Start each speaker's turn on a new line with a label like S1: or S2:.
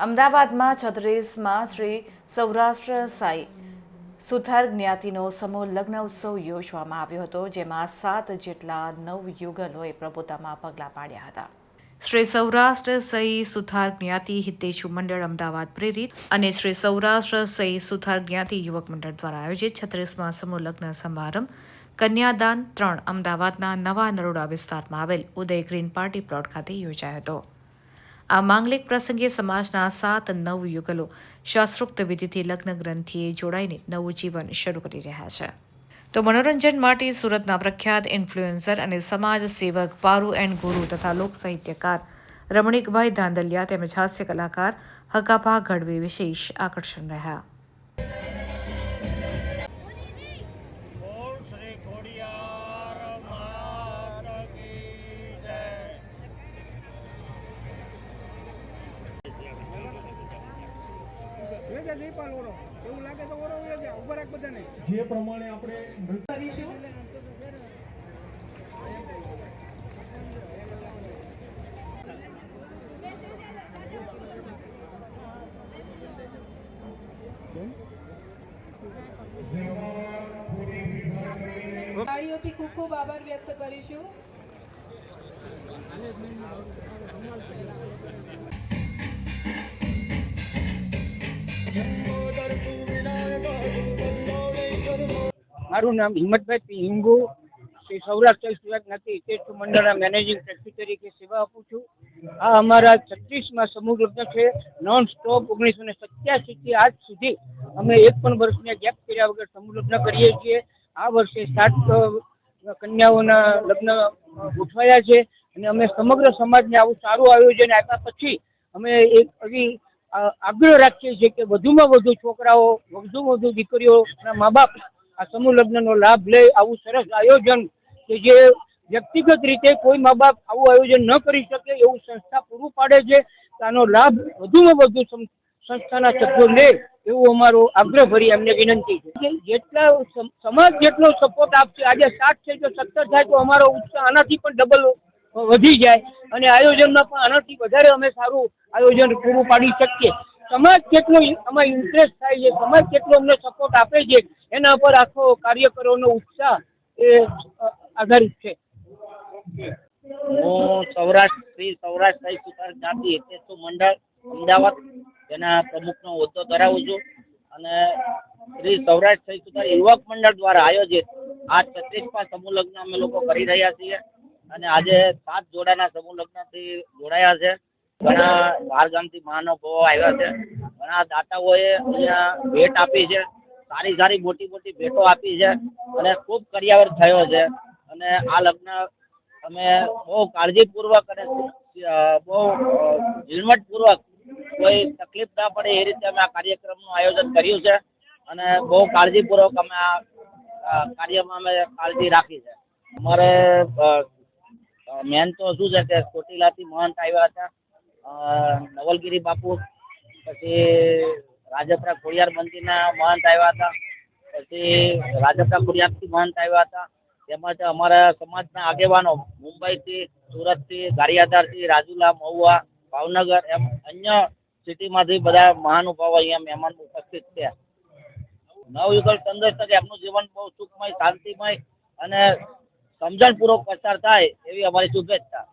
S1: અમદાવાદમાં 36માં શ્રી સૌરાષ્ટ્ર સાઈ સુથાર જ્ઞાતિનો સમૂહ લગ્ન ઉત્સવ યોજવામાં આવ્યો હતો, જેમાં 7 જેટલા નવયુગલોએ પ્રભુતામાં પગલાં પાડ્યા હતા. શ્રી સૌરાષ્ટ્ર સઈ સુથાર જ્ઞાતિ હિતેશુ મંડળ અમદાવાદ પ્રેરિત અને શ્રી સૌરાષ્ટ્ર સઈ સુથાર જ્ઞાતિ યુવક મંડળ દ્વારા આયોજિત 36માં સમૂહ લગ્ન સમારંભ કન્યાદાન 3 અમદાવાદના નવા નરોડા વિસ્તારમાં આવેલ ઉદય ગ્રીન પાર્ટી પ્લોટ ખાતે યોજાયો હતો. આ માંગલિક પ્રસંગે સમાજના 7 નવયુગલો શાસ્ત્રોક્ત વિધિથી લગ્ન ગ્રંથિએ જોડાઈને નવું જીવન શરૂ કરી રહ્યા છે. તો મનોરંજન માટે સુરતના પ્રખ્યાત ઇન્ફ્લુએન્સર અને સમાજ સેવક પારુ એન્ડ ગુરુ તથા લોક સાહિત્યકાર રમણીકભાઈ ધાંધલિયા તેમજ હાસ્ય કલાકાર હકાભા ગઢવી વિશેષ આકર્ષણ રહ્યા.
S2: જે પ્રમાણે આપણે
S3: કરીશું. તાળીઓથી ખૂબ ખૂબ આભાર વ્યક્ત કરીશું.
S4: મારું નામ હિંમતભાઈ હિંગુ, શ્રી સૌરાષ્ટ્ર સુરત જ્ઞાતિ હિતેશુ મંડળના મેનેજિંગ ટ્રસ્ટી તરીકે સેવા આપું છું. આ અમારા 36માં સમૂહ લગ્ન છે. નોન સ્ટોપ 1987 થી આજ સુધી અમે એક પણ વર્ષને ગેપ કર્યા વગર સમૂહ લગ્ન કરીએ છીએ. આ વર્ષે 7 કન્યાઓના લગ્ન ગોઠવાયા છે અને અમે સમગ્ર સમાજને આવું સારું આયોજન આપ્યા પછી અમે એક એવી આગ્રહ રાખીએ છીએ કે વધુમાં વધુ છોકરાઓ, વધુમાં વધુ દીકરીઓના મા બાપ આ સમૂહ લગ્નનો લાભ લે. આવું સરસ આયોજન કે જે વ્યક્તિગત રીતે કોઈ મા બાપ આવું આયોજન ન કરી શકે એવું સંસ્થા પૂરું પાડે છે. આનો લાભ વધુમાં વધુ સંસ્થાના સભ્યો લે એવું અમારો આગ્રહભરી એમને વિનંતી છે. જેટલા સમાજ જેટલો સપોર્ટ આપશે, આજે 7 છે તો 17 થાય તો અમારો ઉત્સાહ આનાથી પણ ડબલ વધી જાય અને આયોજનમાં પણ આનાથી વધારે અમે સારું આયોજન પૂરું પાડી શકીએ. સમાજ કેટલો આમાં ઇન્ટરેસ્ટ થાય છે, સમાજ કેટલો અમને સપોર્ટ આપે છે, એના પર આખો કાર્યકરોનો ઉત્સાહ એ આધારિત છે.
S5: હું શ્રી સૌરાષ્ટ્ર સઈ સુથાર જ્ઞાતિ હિતેશુ મંડળ અમદાવાદ તેના પ્રમુખનો હોદ્દો ધરાવું છું અને શ્રી સૌરાષ્ટ્ર સઈ સુથાર યુવક મંડળ દ્વારા આયોજિત આ 36માં સમૂહ લગ્ન અમે લોકો કરી રહ્યા છીએ અને આજે 7 જોડાના સમૂહ લગ્નથી જોડાયા છે. ઘણા બહાર ગામથી મહાનુભાવો આવ્યા છે. ઘણા દાતાઓએ અહીંયા ભેટ આપી છે, સારી સારી મોટી મોટી ભેટો આપી છે અને ખૂબ કર્યાવર થયો છે અને આ લગ્ન અમે બહુ કાળજીપૂર્વક અને બહુ ઝીણવટપૂર્વક કોઈ તકલીફ ના પડે એ રીતે અમે આ કાર્યક્રમનું આયોજન કર્યું છે અને બહુ કાળજીપૂર્વક અમે આ કાર્યમાં અમે કાળજી રાખી છે. અમારે મેન તો શું છે કે ચોટીલાથી મહંત આવ્યા હતા, નવલગીરી બાપુ, પછી રાજપરા ખોડિયાર મંદિરના મહંત આવ્યા હતા, પછી રાજપરા ખોડિયારથી મહંત આવ્યા હતા. તેમજ અમારા સમાજના આગેવાનો મુંબઈથી, સુરતથી, ગારિયાધારથી, રાજુલા, મહુવા, ભાવનગર એમ અન્ય સિટીમાંથી બધા મહાનુભાવો અહીંયા મહેમાન ઉપસ્થિત છે. નવયુગલ તંદુરસ્ત કે એમનું જીવન બહુ સુખમય, શાંતિમય અને સમજણપૂર્વક પસાર થાય એવી અમારી શુભેચ્છા.